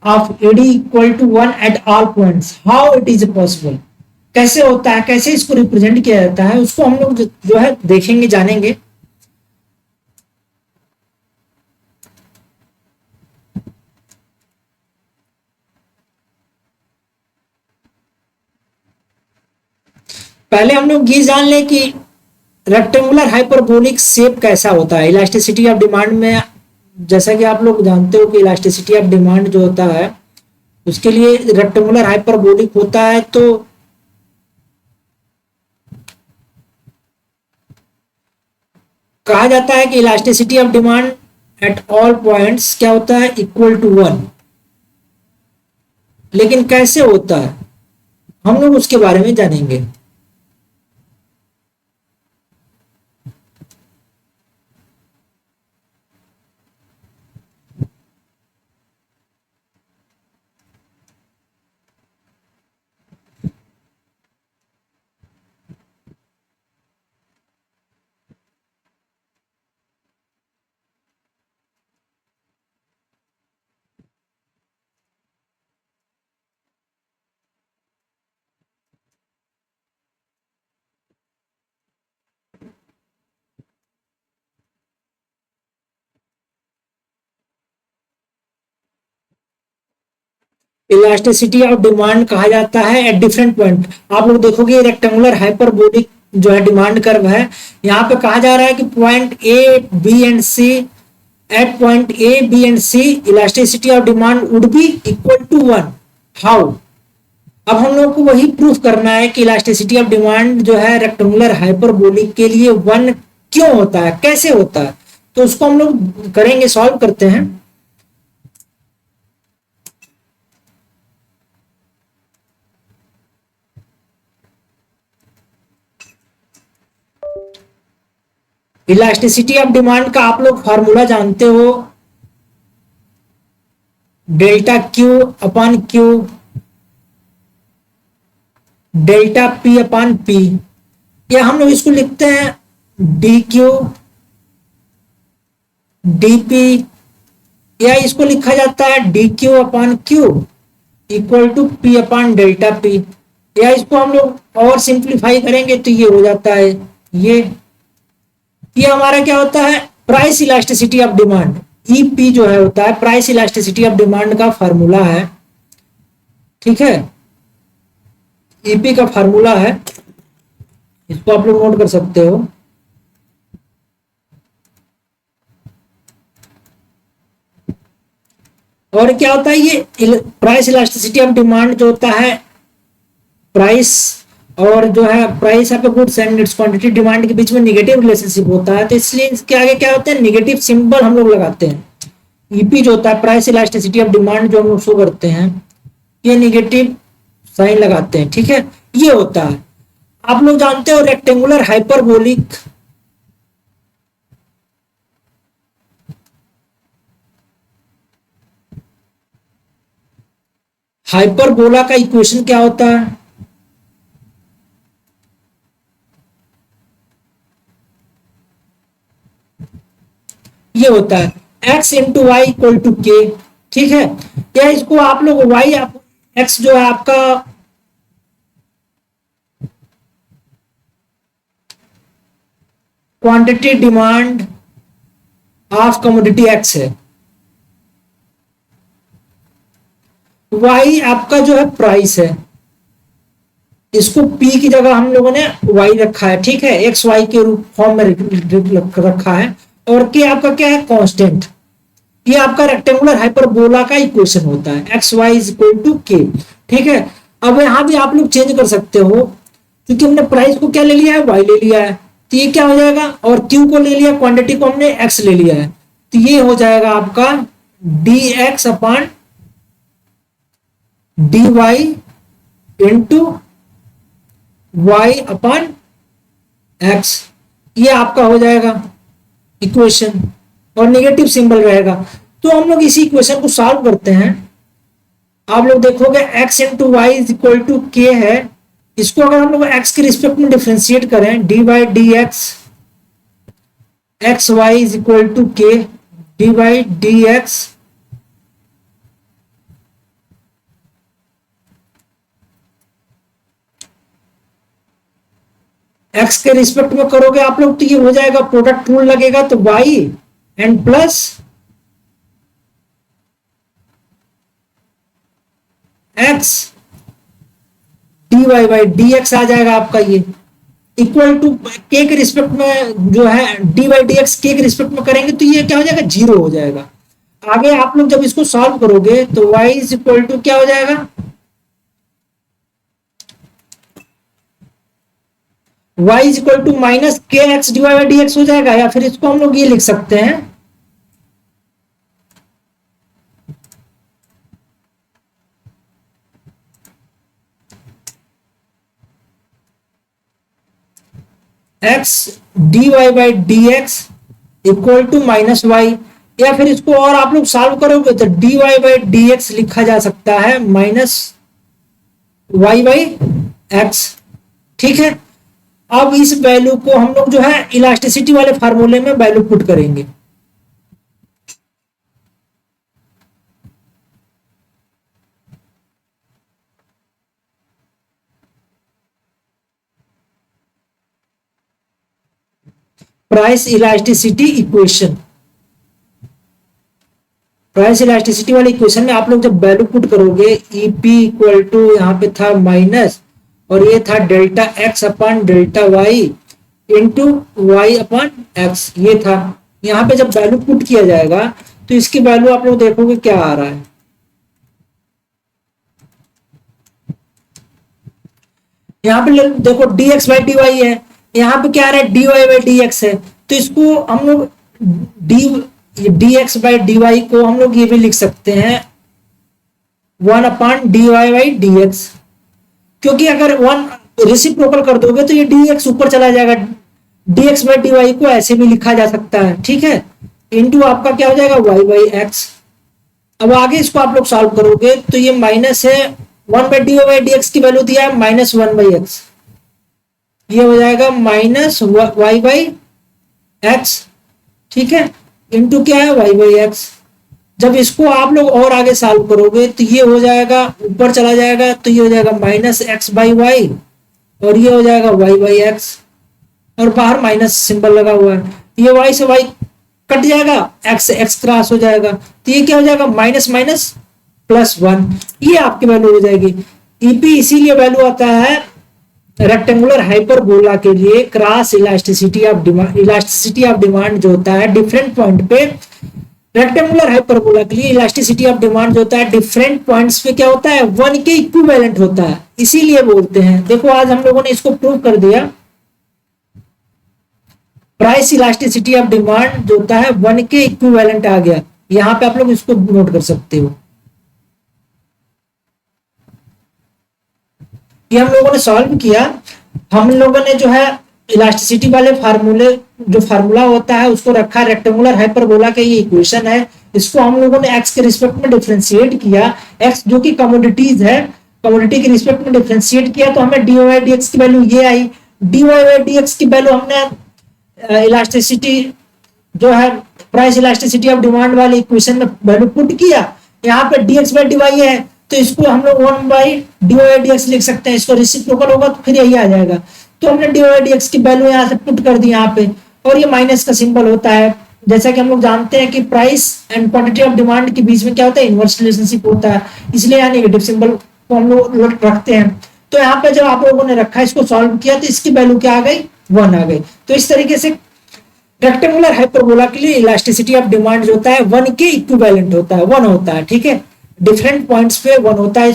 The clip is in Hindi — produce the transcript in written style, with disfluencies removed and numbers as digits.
Of AD equal to 1 at all points, how it is possible, कैसे होता है, कैसे इसको रिप्रेजेंट किया जाता है, उसको हम लोग जो है देखेंगे, जानेंगे। पहले हम लोग ये जान लें कि रेक्टेंगुलर हाइपरबोलिक शेप कैसा होता है। इलास्टिसिटी ऑफ डिमांड में, जैसा कि आप लोग जानते हो कि इलास्टिसिटी ऑफ डिमांड जो होता है उसके लिए रेक्टेंगुलर हाइपरबोलिक होता है, तो कहा जाता है कि elasticity of demand eight all points क्या होता है, इक्वल टू 1। लेकिन कैसे होता है हम लोग उसके बारे में जानेंगे। इलास्टिसिटी ऑफ डिमांड कहा जाता है एट डिफरेंट पॉइंट। आप लोग देखोगे रेक्टेंगुलर हाइपरबोलिक जो है डिमांड कर्व है, यहाँ पे कहा जा रहा है कि point A B and C, at point A B and C elasticity of demand would be equal to 1। How? अब हम लोग को वही प्रूफ करना है कि इलास्टिसिटी ऑफ डिमांड जो है रेक्टेंगुलर हाइपरबोलिक के लिए 1 क्यों होता है, कैसे होता है। तो उसको हम लोग करेंगे, सॉल्व करते हैं। इलास्टिसिटी ऑफ डिमांड का आप लोग फॉर्मूला जानते हो, delta Q upon Q, delta P upon P, या हम लोग इसको लिखते हैं डी क्यू डी पी, या इसको लिखा जाता है D Q upon Q equal to P upon delta P, या इसको हम लोग और सिंप्लीफाई करेंगे तो ये हो जाता है ये हमारा क्या होता है, price elasticity of demand. EP जो है होता है प्राइस इलास्टिसिटी ऑफ डिमांड का फार्मूला है, ठीक है। ईपी का फार्मूला है, इसको आप लोग नोट कर सकते हो। और क्या होता है, ये प्राइस इलास्टिसिटी ऑफ डिमांड जो होता है, प्राइस और जो है price of goods and it's quantity demand के बीच में निगेटिव रिलेशनशिप होता है, तो इसलिए इसके आगे क्या होता है, निगेटिव सिंबल हम लोग लगाते हैं। ईपी जो होता है प्राइस इलास्टिसिटी ऑफ डिमांड जो हम लोग शो करते हैं, ये निगेटिव साइन लगाते हैं, ठीक है। ये होता है, आप लोग जानते हो रेक्टेंगुलर हाइपरबोलिक, हाइपरबोला का इक्वेशन क्या होता है, ये होता है x into Y equal to K, ठीक है। या इसको आप लोग y, आप x जो है आपका quantity demand of commodity x है, y आपका जो है प्राइस है, इसको p की जगह हम लोगों ने y रखा है, ठीक है, एक्स वाई के रूप फॉर्म में रखा है, और के आपका क्या है, कांस्टेंट। ये आपका रेक्टेंगुलर हाइपरबोला का इक्वेशन होता है, X Y is equal to K, ठीक है। अब यहां भी आप लोग चेंज कर सकते हो, क्योंकि हमने प्राइस को क्या ले लिया है, वाई ले लिया है, तो ये क्या हो जाएगा, और क्यू को ले लिया, क्वांटिटी को हमने एक्स ले लिया है, तो ये हो जाएगा आपका D X upon D Y into Y upon X, ये आपका हो जाएगा इक्वेशन, और नेगेटिव सिंबल रहेगा। तो हम लोग इसी इक्वेशन को सॉल्व करते हैं। आप लोग देखोगे x into Y is equal to K है, इसको अगर हम लोग x के रिस्पेक्ट में डिफ्रेंशिएट करें, d Y D x x Y is equal to k d Y D x x के रिस्पेक्ट में करोगे आप लोग तो ये हो जाएगा, प्रोडक्ट रूल लगेगा तो y and plus x D Y by D x आ जाएगा आपका, ये इक्वल टू के रिस्पेक्ट में जो है डी बाई डी एक्स के रिस्पेक्ट में करेंगे तो ये क्या हो जाएगा, जीरो हो जाएगा। आगे आप लोग जब इसको सॉल्व करोगे तो y इज इक्वल टू क्या हो जाएगा, y is equal to minus k x D Y by D x हो जाएगा, या फिर इसको हम लोग ये लिख सकते हैं X D Y by D X equal to minus Y, या फिर इसको और आप लोग सॉल्व करोगे तो D Y by D X लिखा जा सकता है माइनस वाई बाई एक्स। ठीक है, अब इस वैल्यू को हम लोग जो है इलास्टिसिटी वाले फार्मूले में वैल्यू पुट करेंगे। Price elasticity equation, price elasticity वाले इक्वेशन में आप लोग जब वैल्यू पुट करोगे ईपी इक्वल टू यहाँ पे था माइनस और ये था delta X upon delta Y into Y upon X, ये था। यहाँ पे जब वैल्यू पुट किया जाएगा तो इसकी वैल्यू आप लोग देखोगे क्या आ रहा है, यहाँ पे देखो D x by D Y है, यहाँ पे क्या आ रहा है D Y by D X है, तो इसको हम लोग D x by D Y को हम लोग ये भी लिख सकते हैं one upon D Y by D X, क्योंकि अगर वन रेसिप्रोकल कर दोगे तो ये डी एक्स ऊपर चला जाएगा, D x by D Y को ऐसे भी लिखा जा सकता है। ठीक है, इंटू आपका क्या हो जाएगा वाई बाई एक्स। अब आगे इसको आप लोग सॉल्व करोगे तो ये माइनस है one by D Y D x की वैल्यू दिया है माइनस वन बाई एक्स, ये हो जाएगा माइनस वाई बाई एक्स। ठीक है, इंटू क्या है वाई बाई एक्स। जब इसको आप लोग और आगे सॉल्व करोगे तो ये हो जाएगा ऊपर चला जाएगा तो ये हो जाएगा माइनस एक्स बाई वाई और ये हो जाएगा वाई बाई एक्स और बाहर माइनस सिंबल लगा हुआ है, ये वाई से वाई कट जाएगा, एक्स से एक्स क्रॉस हो जाएगा तो ये क्या हो जाएगा माइनस माइनस प्लस वन, ये आपकी वैल्यू हो जाएगी। ईपी इसीलिए वैल्यू आता है रेक्टेंगुलर हाइपरबोला के लिए cross elasticity of demand, elasticity of demand जो होता है डिफरेंट पॉइंट पे, रेक्टेंगुलर हाइपरबोला के लिए इलास्टिसिटी ऑफ डिमांड जो होता है डिफरेंट पॉइंट्स पे क्या होता है वन के इक्विवेलेंट होता है, इसीलिए बोलते हैं। देखो आज हम लोगों ने इसको प्रूव कर दिया, प्राइस इलास्टिसिटी ऑफ डिमांड जो होता है वन के इक्विवेलेंट आ गया, यहां पे आप लोग इसको नोट कर सकते हो। ये हम लोगों ने सॉल्व किया, हम लोगों ने जो है इलास्टिसिटी वाले फार्मूले जो फार्मूला होता है उसको रखा रेक्टेंगुलर हाइपरबोला का, ये इक्वेशन है, इसको हम लोगों ने एक्स के रिस्पेक्ट में डिफरेंशिएट किया, एक्स जो कि कमोडिटीज है, कमोडिटी के रिस्पेक्ट में डिफरेंशिएट किया तो हमें डी वाई डी एक्स की वैल्यू ये आई, d Y by D x की वैल्यू हमने इलास्टिसिटी जो है प्राइस इलास्टिसिटी ऑफ डिमांड वाले इक्वेशन में वैल्यू पुट किया, यहाँ पे d x by D Y है तो इसको हम लोग one by D Y D x लिख सकते हैं, इसको रेसिप्रोकल होगा तो फिर यही आ जाएगा, तो हमने डी वाई डी एक्स की वैल्यू यहाँ से पुट कर दी यहाँ पे, और ये माइनस का सिंबल होता है। जैसा कि हम लोग जानते हैं कि price and quantity of demand के बीच में क्या होता है इनवर्स रिलेशनशिप होता है, इसलिए यहाँ नेगेटिव सिंबल को हम लोग रखते हैं। तो यहाँ पे जब आप लोगों ने रखा इसको सॉल्व किया तो इसकी वैल्यू क्या आ गई वन आ गई। तो इस तरीके से रेक्टेंगुलर हाइपरबोला के लिए इलास्टिसिटी ऑफ डिमांड जो होता है वन के इक्विवेलेंट होता है, वन होता है। ठीक है, डिफरेंट पॉइंट्स पे वन होता है।